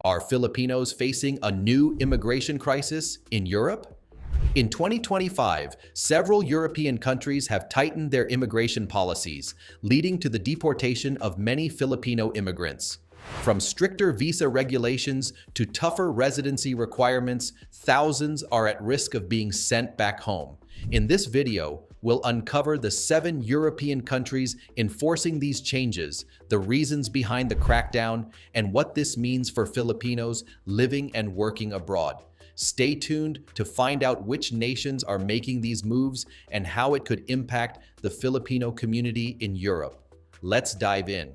Are Filipinos facing a new immigration crisis in Europe? In 2025, several European countries have tightened their immigration policies, leading to the deportation of many Filipino immigrants. From stricter visa regulations to tougher residency requirements, thousands are at risk of being sent back home. In this video, we'll uncover the 7 European countries enforcing these changes, the reasons behind the crackdown, and what this means for Filipinos living and working abroad. Stay tuned to find out which nations are making these moves and how it could impact the Filipino community in Europe. Let's dive in.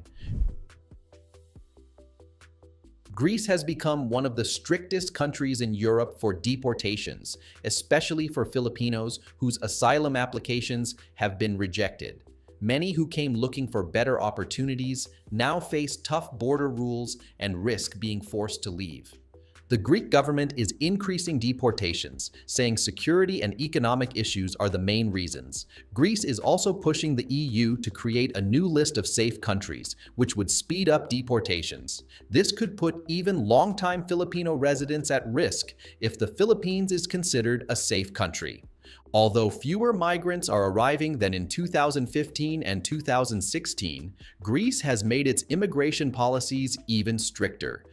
Greece has become one of the strictest countries in Europe for deportations, especially for Filipinos whose asylum applications have been rejected. Many who came looking for better opportunities now face tough border rules and risk being forced to leave. The Greek government is increasing deportations, saying security and economic issues are the main reasons. Greece is also pushing the EU to create a new list of safe countries, which would speed up deportations. This could put even longtime Filipino residents at risk if the Philippines is considered a safe country. Although fewer migrants are arriving than in 2015 and 2016, Greece has made its immigration policies even stricter.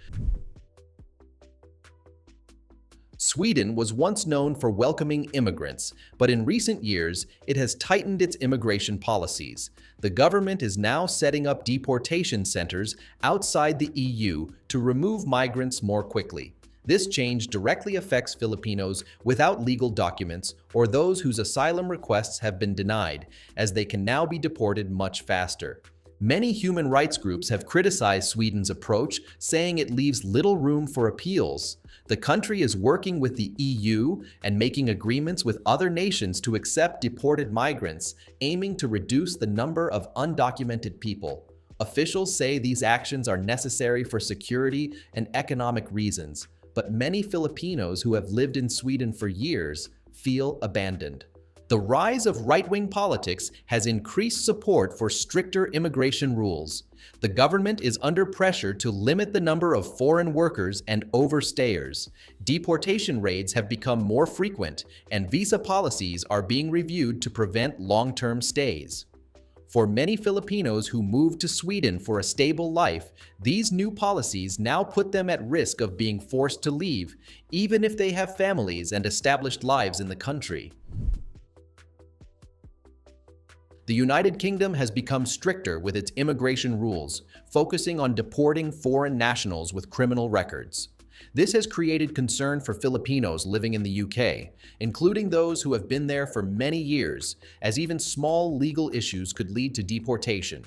Sweden was once known for welcoming immigrants, but in recent years, it has tightened its immigration policies. The government is now setting up deportation centers outside the EU to remove migrants more quickly. This change directly affects Filipinos without legal documents or those whose asylum requests have been denied, as they can now be deported much faster. Many human rights groups have criticized Sweden's approach, saying it leaves little room for appeals. The country is working with the EU and making agreements with other nations to accept deported migrants, aiming to reduce the number of undocumented people. Officials say these actions are necessary for security and economic reasons, but many Filipinos who have lived in Sweden for years feel abandoned. The rise of right-wing politics has increased support for stricter immigration rules. The government is under pressure to limit the number of foreign workers and overstayers. Deportation raids have become more frequent, and visa policies are being reviewed to prevent long-term stays. For many Filipinos who moved to Sweden for a stable life, these new policies now put them at risk of being forced to leave, even if they have families and established lives in the country. The United Kingdom has become stricter with its immigration rules, focusing on deporting foreign nationals with criminal records. This has created concern for Filipinos living in the UK, including those who have been there for many years, as even small legal issues could lead to deportation.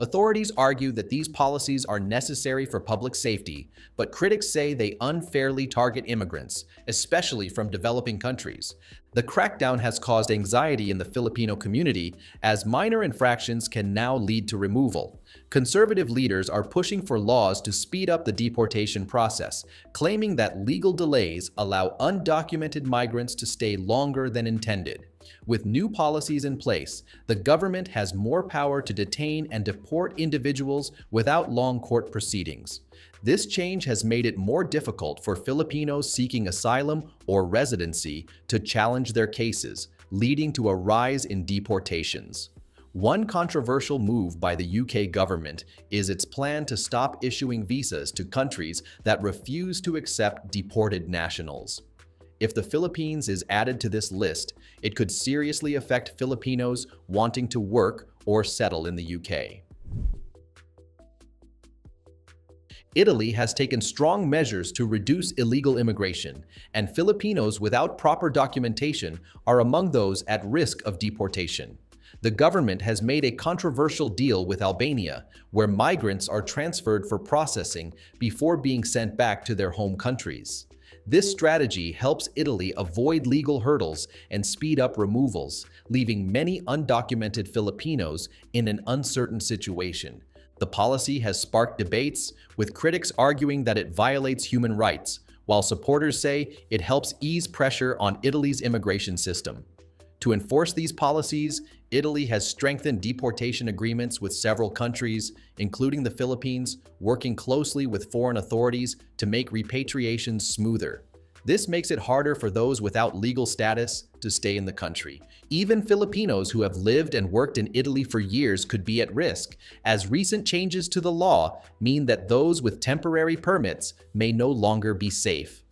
Authorities argue that these policies are necessary for public safety, but critics say they unfairly target immigrants, especially from developing countries. The crackdown has caused anxiety in the Filipino community, as minor infractions can now lead to removal. Conservative leaders are pushing for laws to speed up the deportation process, claiming that legal delays allow undocumented migrants to stay longer than intended. With new policies in place, the government has more power to detain and deport individuals without long court proceedings. This change has made it more difficult for Filipinos seeking asylum or residency to challenge their cases, leading to a rise in deportations. One controversial move by the UK government is its plan to stop issuing visas to countries that refuse to accept deported nationals. If the Philippines is added to this list, it could seriously affect Filipinos wanting to work or settle in the UK. Italy has taken strong measures to reduce illegal immigration, and Filipinos without proper documentation are among those at risk of deportation. The government has made a controversial deal with Albania, where migrants are transferred for processing before being sent back to their home countries. This strategy helps Italy avoid legal hurdles and speed up removals, leaving many undocumented Filipinos in an uncertain situation. The policy has sparked debates, with critics arguing that it violates human rights, while supporters say it helps ease pressure on Italy's immigration system. To enforce these policies, Italy has strengthened deportation agreements with several countries, including the Philippines, working closely with foreign authorities to make repatriations smoother. This makes it harder for those without legal status to stay in the country. Even Filipinos who have lived and worked in Italy for years could be at risk, as recent changes to the law mean that those with temporary permits may no longer be safe.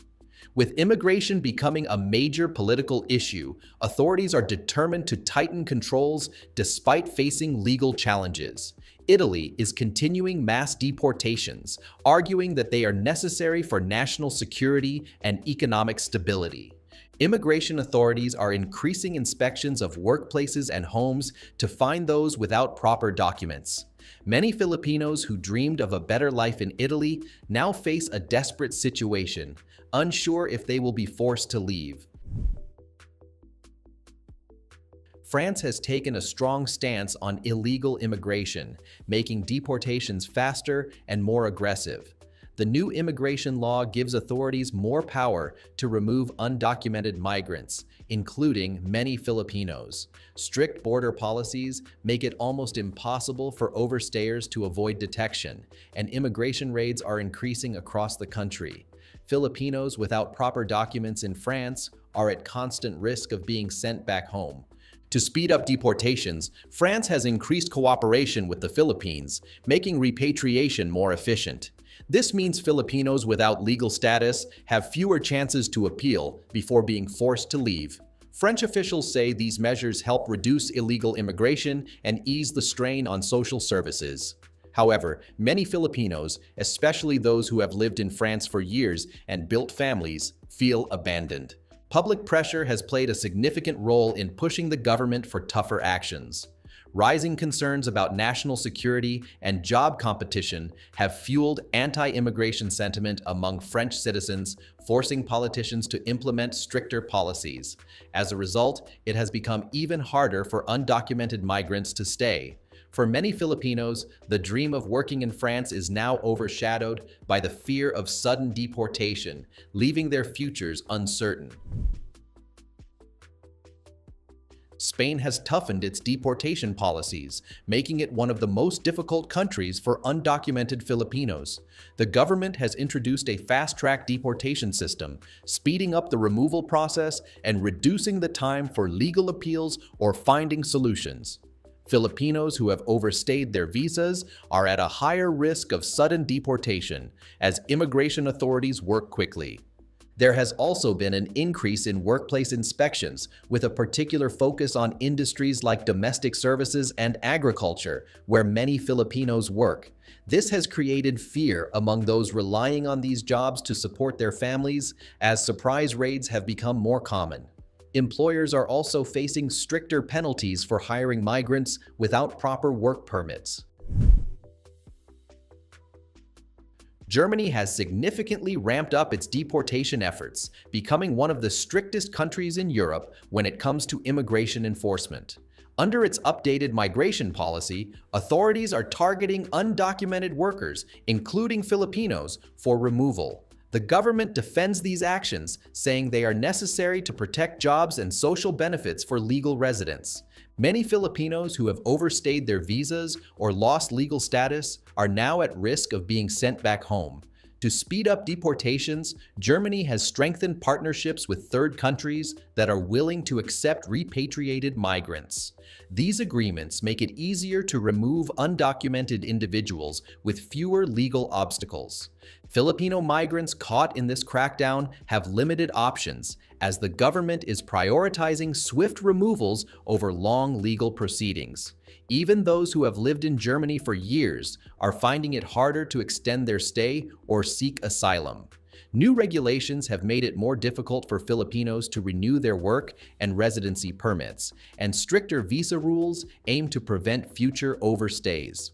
With immigration becoming a major political issue, authorities are determined to tighten controls despite facing legal challenges. Italy is continuing mass deportations, arguing that they are necessary for national security and economic stability. Immigration authorities are increasing inspections of workplaces and homes to find those without proper documents. Many Filipinos who dreamed of a better life in Italy now face a desperate situation, unsure if they will be forced to leave. France has taken a strong stance on illegal immigration, making deportations faster and more aggressive. The new immigration law gives authorities more power to remove undocumented migrants, including many Filipinos. Strict border policies make it almost impossible for overstayers to avoid detection, and immigration raids are increasing across the country. Filipinos without proper documents in France are at constant risk of being sent back home. To speed up deportations, France has increased cooperation with the Philippines, making repatriation more efficient. This means Filipinos without legal status have fewer chances to appeal before being forced to leave. French officials say these measures help reduce illegal immigration and ease the strain on social services. However, many Filipinos, especially those who have lived in France for years and built families, feel abandoned. Public pressure has played a significant role in pushing the government for tougher actions. Rising concerns about national security and job competition have fueled anti-immigration sentiment among French citizens, forcing politicians to implement stricter policies. As a result, it has become even harder for undocumented migrants to stay. For many Filipinos, the dream of working in France is now overshadowed by the fear of sudden deportation, leaving their futures uncertain. Spain has toughened its deportation policies, making it one of the most difficult countries for undocumented Filipinos. The government has introduced a fast-track deportation system, speeding up the removal process and reducing the time for legal appeals or finding solutions. Filipinos who have overstayed their visas are at a higher risk of sudden deportation as immigration authorities work quickly. There has also been an increase in workplace inspections, with a particular focus on industries like domestic services and agriculture, where many Filipinos work. This has created fear among those relying on these jobs to support their families, as surprise raids have become more common. Employers are also facing stricter penalties for hiring migrants without proper work permits. Germany has significantly ramped up its deportation efforts, becoming one of the strictest countries in Europe when it comes to immigration enforcement. Under its updated migration policy, authorities are targeting undocumented workers, including Filipinos, for removal. The government defends these actions, saying they are necessary to protect jobs and social benefits for legal residents. Many Filipinos who have overstayed their visas or lost legal status are now at risk of being sent back home. To speed up deportations, Germany has strengthened partnerships with third countries that are willing to accept repatriated migrants. These agreements make it easier to remove undocumented individuals with fewer legal obstacles. Filipino migrants caught in this crackdown have limited options, as the government is prioritizing swift removals over long legal proceedings. Even those who have lived in Germany for years are finding it harder to extend their stay or seek asylum. New regulations have made it more difficult for Filipinos to renew their work and residency permits, and stricter visa rules aim to prevent future overstays.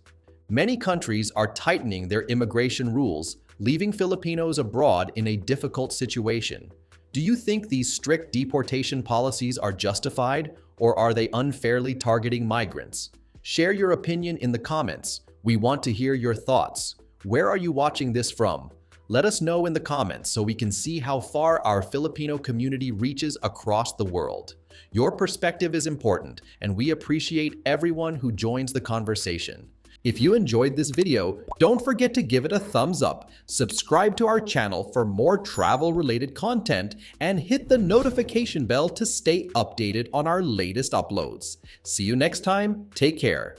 Many countries are tightening their immigration rules, leaving Filipinos abroad in a difficult situation. Do you think these strict deportation policies are justified, or are they unfairly targeting migrants? Share your opinion in the comments. We want to hear your thoughts. Where are you watching this from? Let us know in the comments so we can see how far our Filipino community reaches across the world. Your perspective is important, and we appreciate everyone who joins the conversation. If you enjoyed this video, don't forget to give it a thumbs up, subscribe to our channel for more travel-related content, and hit the notification bell to stay updated on our latest uploads. See you next time. Take care.